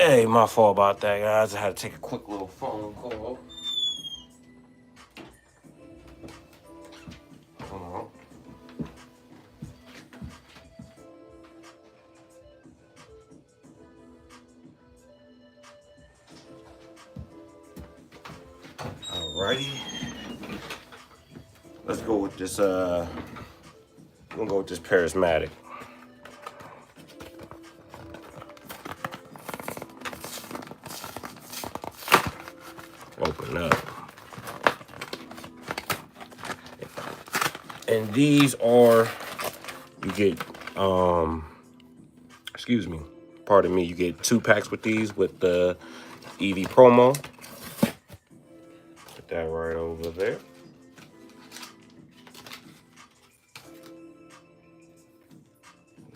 Hey, my fault about that, guys. I had to take a quick little phone call. Hold on. Alrighty. Let's go with this, I'm gonna go with this Prismatic. Open up. And these are, you get, excuse me, pardon me, you get 2 packs with these with the EV promo. Put that right over there.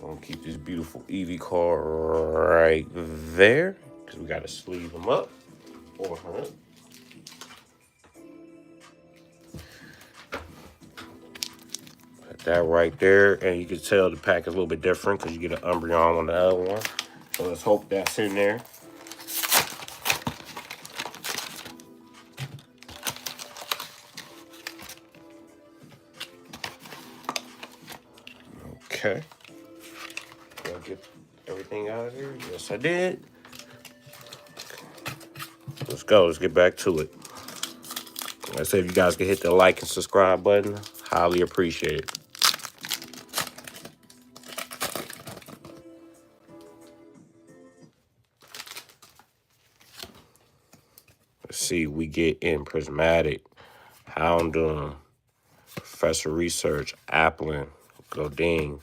Gonna keep this beautiful EV car right there because we gotta sleeve them up. 400. Put that right there, and you can tell the pack is a little bit different because you get an Umbreon on the other one. So let's hope that's in there. Okay. Did I get everything out of here? Yes, I did. Let's go. Let's get back to it. Like I said, if you guys can hit the like and subscribe button, highly appreciate it. Let's see, we get in Prismatic, Houndoom, Professor Research, Applin, Goding,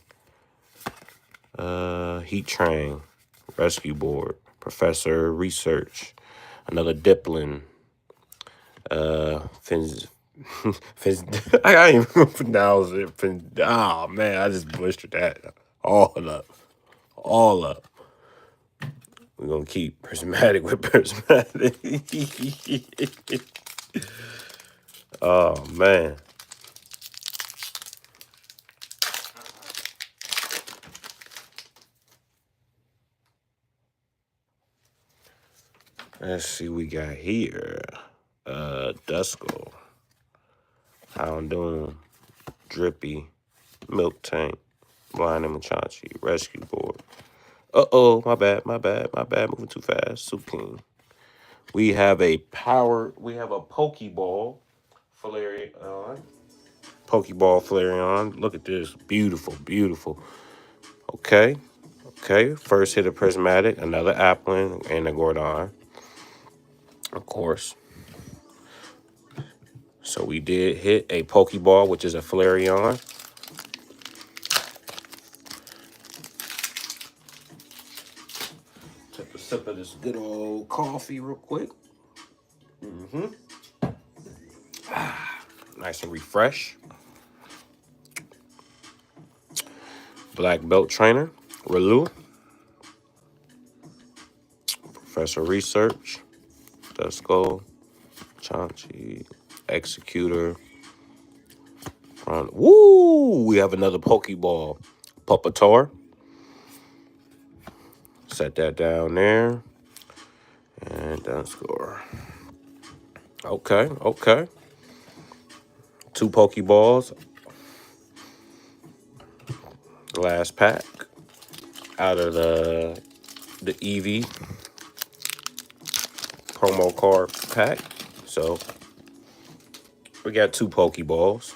Heat Train, Rescue Board, Professor Research, another Diplin, Fins, I can't even pronounce it. Oh man, I just butchered that. All up. All up. We're gonna keep Prismatic with Prismatic. Oh man. Let's see what we got here. Duskull, Houndoom, Drippy, Milk Tank, Blind and Machachi, Rescue Board. Uh-oh, my bad. Moving too fast. Soup King. We have a Pokeball Flareon. Pokeball Flareon. Look at this. Beautiful, beautiful. Okay. First hit of Prismatic, another Applin, and a Gordon. Of course. So we did hit a Pokeball, which is a Flareon. Take a sip of this good old coffee real quick. Nice and refresh. Black Belt Trainer, Relu. Professor Research, Duskull, Chansey, Executor. Woo! We have another Pokeball, Pupitar. Set that down there. And Duskull. Okay. 2 Pokeballs. Last pack out of the EV promo card pack. So we got 2 Pokeballs.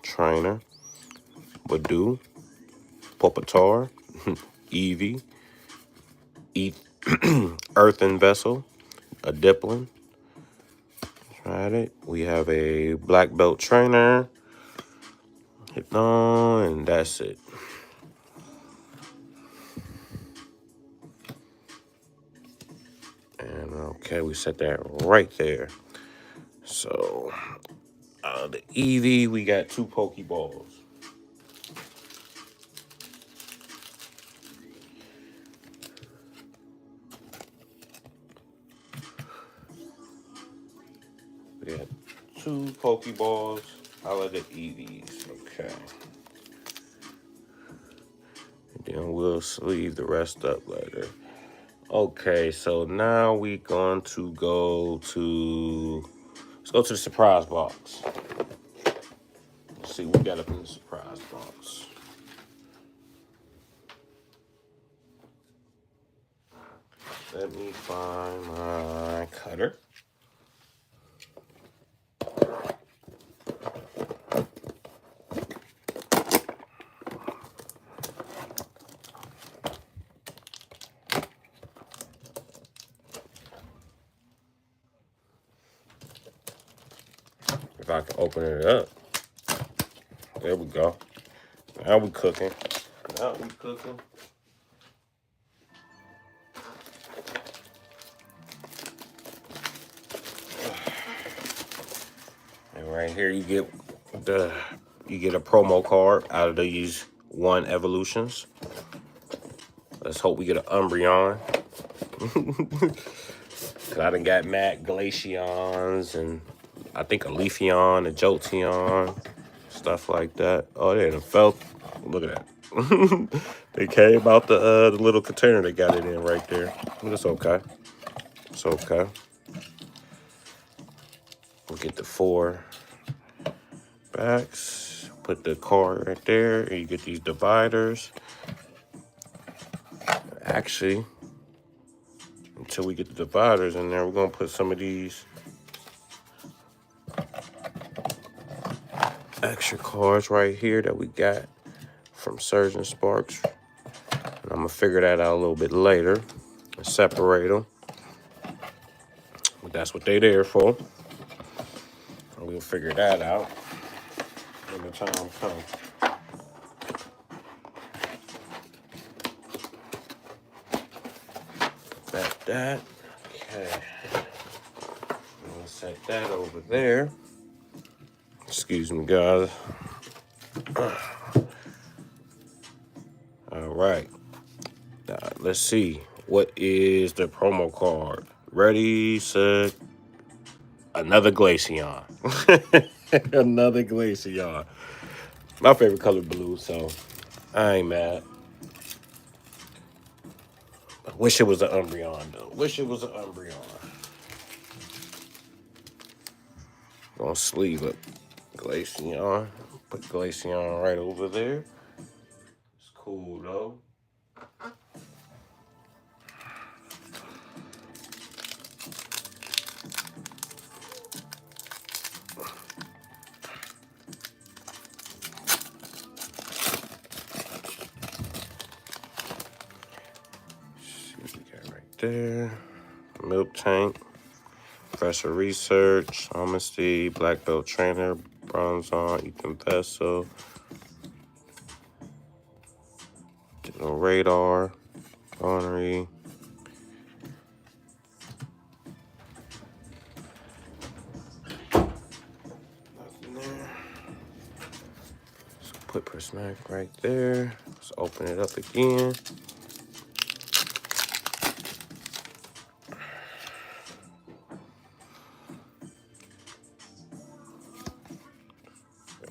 Trainer, Badoo, Pupitar, Eevee, Earthen Vessel, a Diplin. Tried it. We have a Black Belt Trainer, Hypnon, and that's it. And okay, we set that right there. So, the Eevee, we got 2 Pokeballs. We got 2 Pokeballs out of the EVs. Okay. And Then we'll sleeve the rest up later. Okay, so now we going to go to, let's go to the surprise box. Let's see what we got up in the surprise box. Let me find my cutter. If I can open it up. There we go. Now we cooking. Now we cooking. And right here you get a promo card out of these 1 evolutions. Let's hope we get an Umbreon. Cause I done got Matt Glaceons and I think a Leafeon, a Jolteon, stuff like that. Oh, they done felt. Look at that. They came out the little container they got it in right there. But it's okay. It's okay. We'll get the 4 backs. Put the card right there, and you get these dividers. Actually, until we get the dividers in there, we're gonna put some of these extra cards right here that we got from Surgeon Sparks. And I'm gonna figure that out a little bit later and separate them. But that's what they're there for. And we'll figure that out when the time comes. That. Okay. I'm gonna set that over there. Excuse me, guys. All right. Let's see. What is the promo card? Ready, set. Another Glaceon. Another Glaceon. My favorite color blue, so I ain't mad. I wish it was an Umbreon, though. Wish it was an Umbreon. Gonna sleeve it. Glaceon. Put Glaceon right over there. It's cool, though. See what we got right there. Milk Tank. Professor Research, Honesty, Black Belt Trainer, Bronzon, Ethan Vessel, Digital Radar, Ornery, nothing there. So put Prismatic right there. Let's open it up again.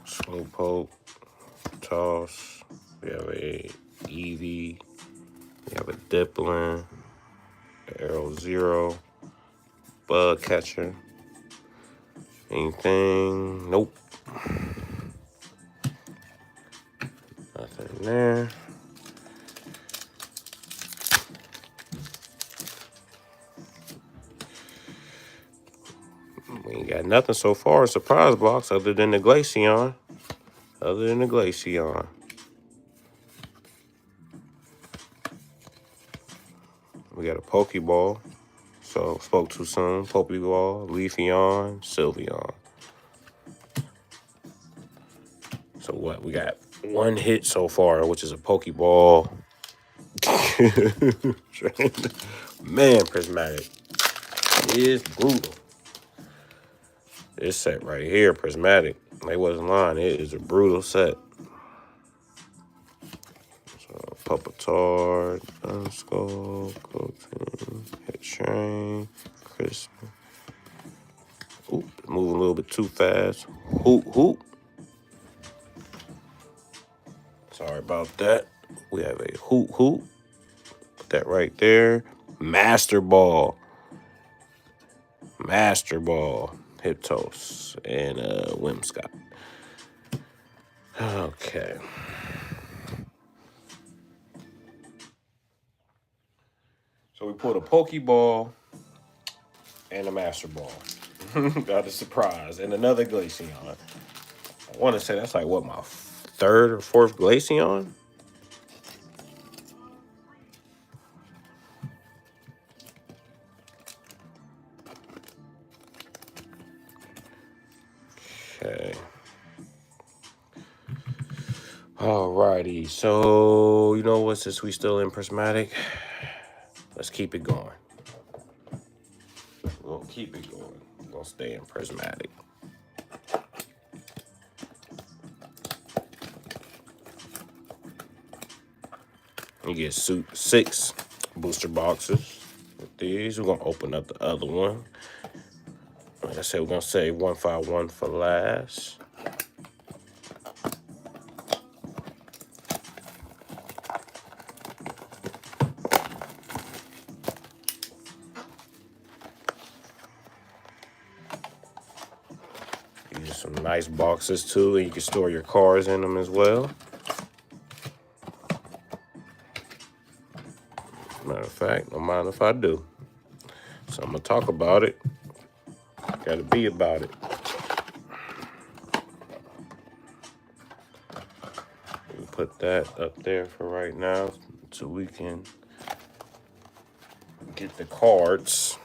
Slowpoke, Toss. We have a Eevee. We have a Dipplin, Arrow Zero, Bug Catcher. Anything? Nope. Nothing there. We ain't got nothing so far in surprise box other than the Glaceon. We got a Pokeball. So, spoke too soon. Pokeball, Leafeon, Sylveon. So what? We got 1 hit so far, which is a Pokeball. Man, Prismatic is brutal. This set right here, Prismatic, they wasn't lying. It is a brutal set. So, Pupitar, Dunskull, Coating, Hit Train, Crisp. Oop, moving a little bit too fast. Hoop. Sorry about that. We have a Hoot Hoot. Put that right there. Master Ball. Master Ball. Hyptos. And Whimscott. Okay. So we pulled a Pokeball and a Master Ball. Got a surprise. And another Glaceon. I want to say that's like, what, my third or fourth Glaceon? Okay. Alrighty. So, you know what? Since we still in Prismatic, let's keep it going. We're going to keep it going. We're going to stay in Prismatic. You get 6 booster boxes with these. We're going to open up the other one. Like I said, we're going to save 151 for last. These are some nice boxes too, and you can store your cards in them as well. Matter of fact, don't mind if I do. So I'm going to talk about it. Got to be about it. We'll put that up there for right now so we can get the cards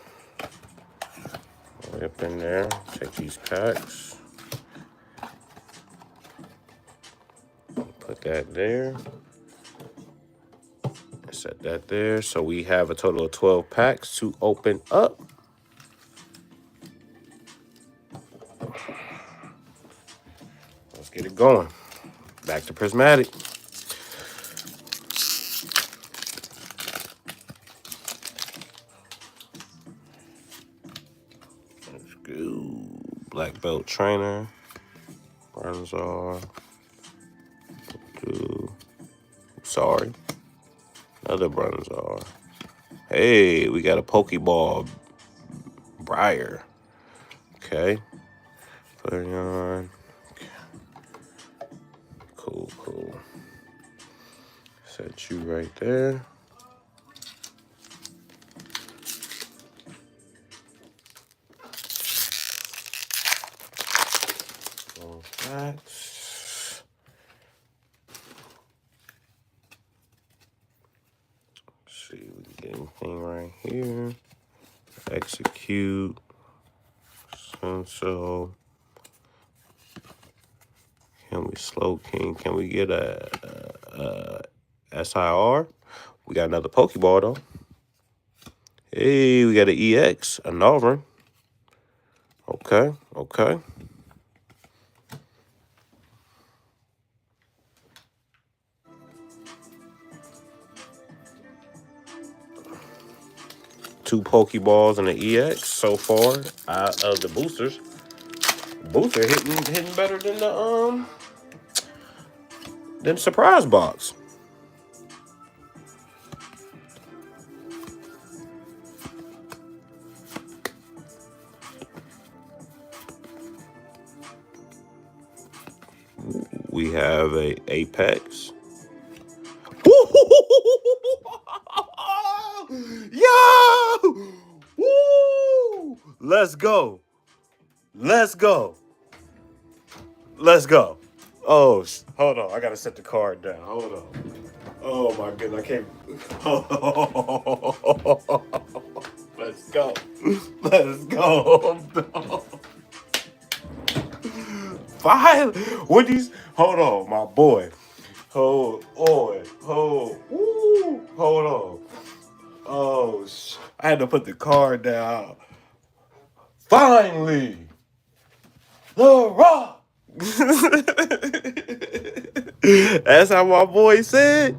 right up in there. Take these packs. Put that there. Set that there. So we have a total of 12 packs to open up. Let's get it going. Back to Prismatic. Let's go. Black Belt Trainer. Bronzor. Sorry. Another Bronzor. Hey, we got a Pokeball Briar. Okay. Putting on. Cool, cool. Set you right there. Packs. Let's see, we can get anything right here. Execute. So can we slow king? Can we get a SIR? We got another Pokeball though. Hey, we got an EX, a Northern. Okay, okay. Two Pokeballs and an EX so far out of the boosters. Booster hitting better than the surprise box. We have a Apex. Yo! Woo! Let's go. Let's go. Let's go. Oh, hold on. I gotta set the card down. Hold on. Oh my goodness, I can't. Let's go. Let's go. Five. What these? Hold on, my boy. Hold on. Woo. Hold on. Oh, I had to put the card down. Finally, the Rock. That's how my boy said.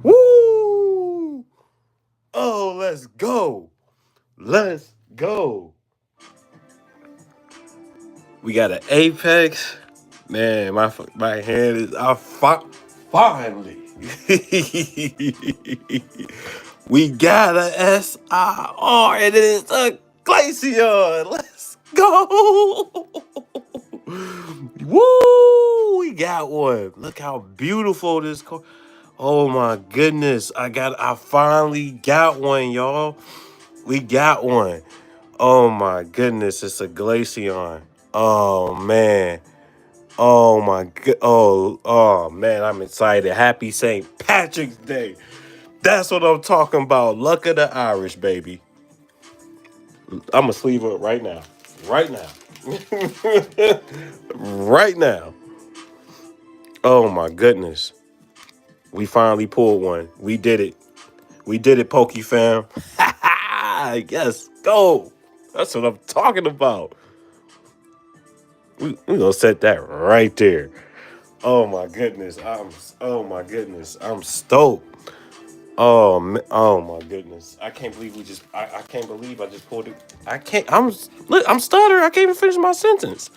Woo! Oh, let's go. Let's go. We got an Apex. Man, my hand is finally. We got a SIR and it's a Glaceon. Let's go. Woo! We got one. Look how beautiful this car. Oh my goodness. I finally got one, y'all. We got one. Oh my goodness. It's a Glaceon. Oh man. Oh my god. Oh man, I'm excited. Happy St. Patrick's Day. That's what I'm talking about. Luck of the Irish, baby. I'm gonna sleeve up right now. Right now. Right now. Oh my goodness. We finally pulled one. We did it. We did it, Poke fam. Yes, go. That's what I'm talking about. We gonna set that right there. Oh my goodness. Oh my goodness. I'm stoked. Oh my goodness. I can't believe I can't believe I just pulled it. I'm stuttering. I can't even finish my sentence.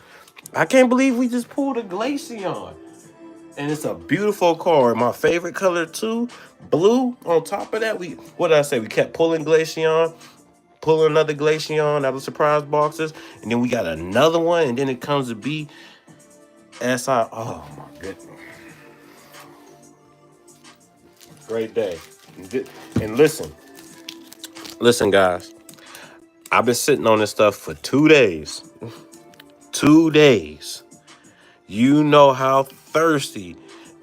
I can't believe we just pulled a Glaceon. And it's a beautiful card. My favorite color too. Blue. On top of that, what did I say? We kept pulling Glaceon, pulling another Glaceon out of surprise boxes. And then we got another one. And then it comes to be SI. Oh my goodness. Great day. And listen, guys. I've been sitting on this stuff for 2 days. 2 days. You know how thirsty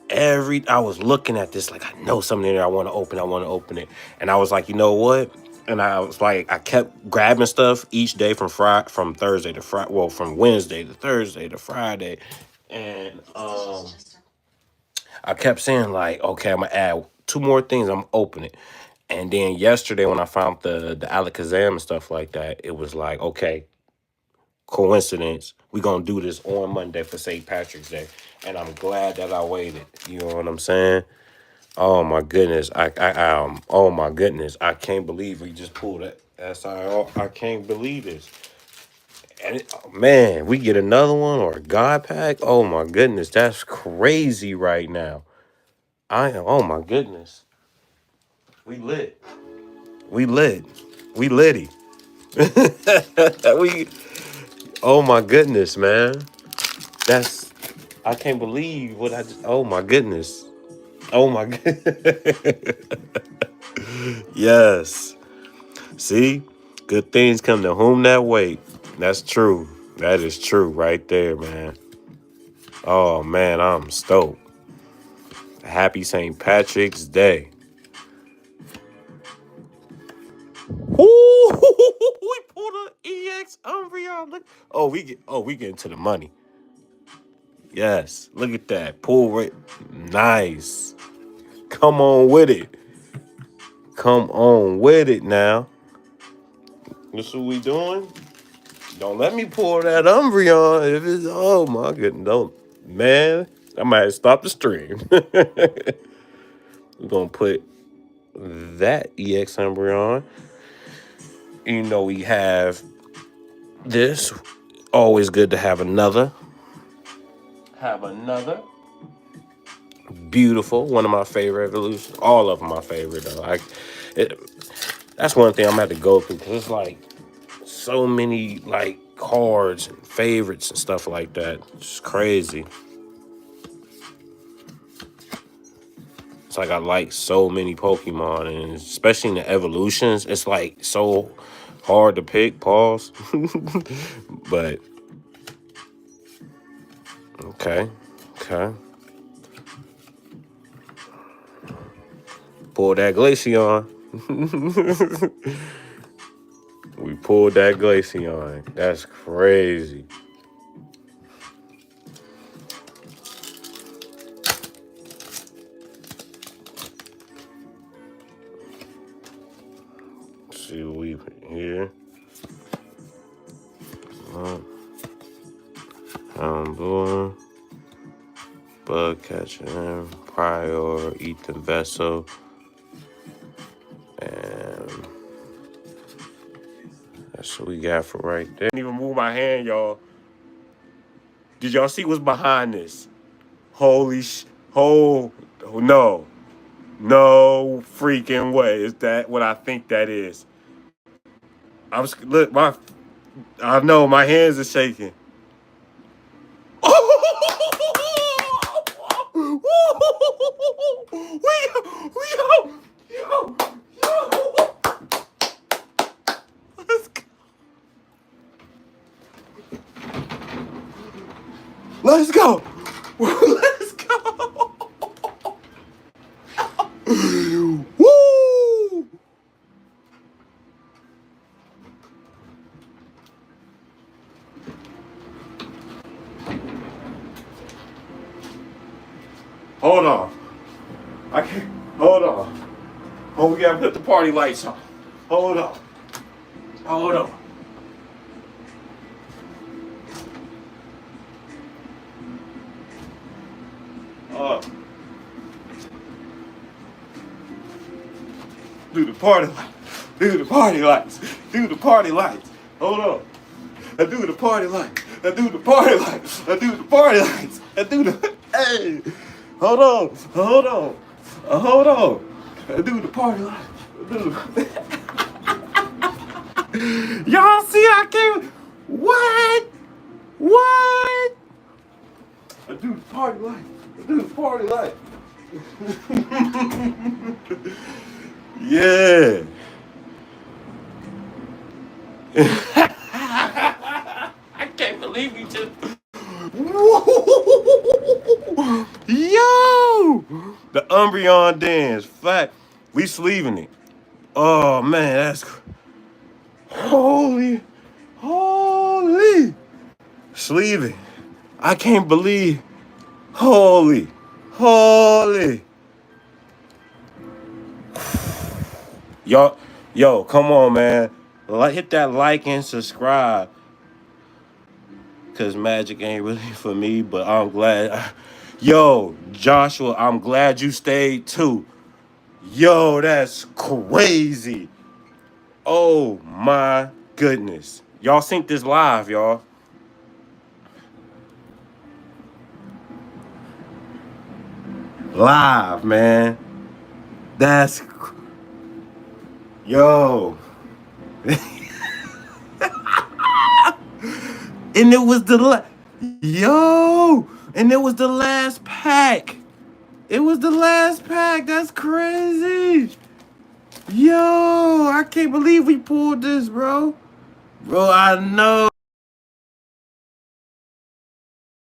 I was looking at this like I know something in there I want to open it. And I was like, you know what? And I was like, I kept grabbing stuff each day from Thursday to Friday, well, from Wednesday to Thursday to Friday. And I kept saying like, okay, I'm gonna add two more things, I'm opening it. And then yesterday when I found the Alakazam and stuff like that, it was like, okay, coincidence. We gonna do this on Monday for St. Patrick's Day, and I'm glad that I waited. You know what I'm saying? Oh my goodness, oh my goodness, I can't believe we just pulled it. I can't believe this. And man, we get another one or a God pack. Oh my goodness, that's crazy right now. Oh my goodness, we lit, we lit, we litty. we. Oh my goodness, man. That's I can't believe what I just. Oh my goodness. Oh my god. Yes. See, good things come to whom that wait. That's true. That is true right there, man. Oh man, I'm stoked. Happy St. Patrick's Day. Ooh, we pulled an EX Umbreon. Look. We get into the money. Yes. Look at that. Pull rate. Nice. Come on with it. Come on with it now. This what we doing? Don't let me pour that Umbreon. If it's oh my goodness, don't man. I might stop the stream. We're gonna put that EX Umbreon. You know we have this. Always good to have another. Have another. Beautiful. One of my favorite evolutions. All of them my favorite though. That's one thing I'm gonna have to go through because it's like so many like cards and favorites and stuff like that. It's crazy. It's like I like so many Pokemon, and especially in the evolutions, it's like so hard to pick. Pause. But okay. Pull that Glaceon. We pulled that Glaceon. That's crazy. Let's see what we here. Blue, Bug Catcher, Prior, Ethan Vessel, and that's what we got for right there. Didn't even move my hand, y'all. Did y'all see what's behind this? Holy oh no. No freaking way. Is that what I think that is? Look, I know my hands are shaking. Yo. Let's go. Let's go. Let's go. Woo! Hold on. I can't. Hold on. Oh, we gotta put the party lights on. Hold on. Hold on. Do the party lights. Do the party lights. Do the party lights. Hold on. I do the party lights. I do the party lights. I do the party lights. I do the. Hey. Hold on. Hold on. Hold on. I do the party lights. I do the. Y'all see I can't. What? What? I do the party lights. I do the party lights. Yeah. I can't believe you just. Yo! The Umbreon dance. Fact. We sleeving it. Oh, man. That's. Holy. Sleeving. I can't believe. Holy. Yo, come on, man. Hit that like and subscribe. Because Magic ain't really for me, but I'm glad. Yo, Joshua, I'm glad you stayed too. Yo, that's crazy. Oh, my goodness. Y'all sync this live, y'all. Live, man. That's. Yo. And it was and it was the last pack. It was the last pack. That's crazy. Yo, I can't believe we pulled this, bro. Bro, I know.